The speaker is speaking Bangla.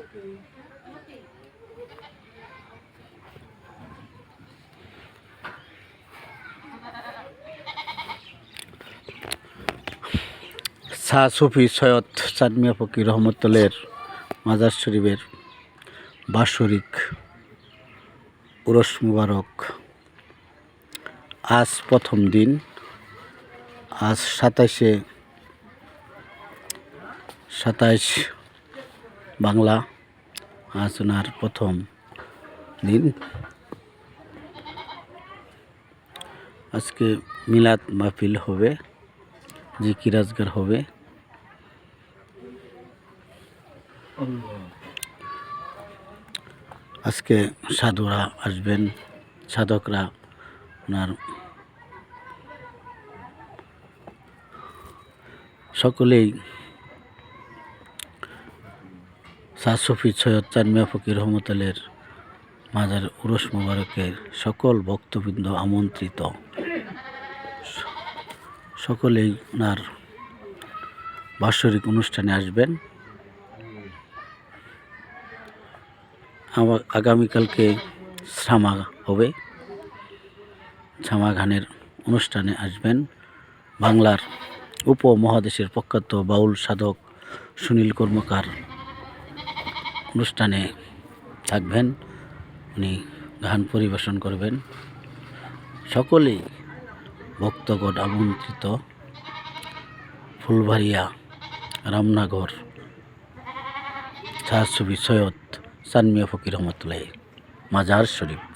শাহ সুফি সৈয়দ চাঁদ মিয়া ফকির রহমতুল্লাহের মাজার শরীফের বাৎসরিক উরস মুবারক আজ প্রথম দিন। আজ 27 বাংলা। আজ ওনার প্রথম দিন। আজকে মিলাদ মাহফিল হবে, জিকির আজগার হবে। আজকে সাধুরা আসবেন, সাধকরা ওনার সকলেই শাহ সুফি সৈয়দ চাঁদ মিয়া ফকির রহমতুল্লাহের মাজার উরস মুবারকের সকল ভক্তবৃন্দ আমন্ত্রিত। সকলেই ওনার বাৎসরিক অনুষ্ঠানে আসবেন। আগামীকালকে শ্যামা হবে, শ্যামা গানের অনুষ্ঠানে আসবেন। বাংলার উপমহাদেশের প্রখ্যাত বাউল সাধক সুনীল কর্মকার অনুষ্ঠানে থাকবেন, উনি গান পরিবেশন করবেন। সকলেই ভক্তগণ আমন্ত্রিত। ফুলবাড়িয়া রামনগর শাহ সুফি সৈয়দ চাঁদ মিয়া ফকির রহমতুল্লাহ মাজার শরীফ।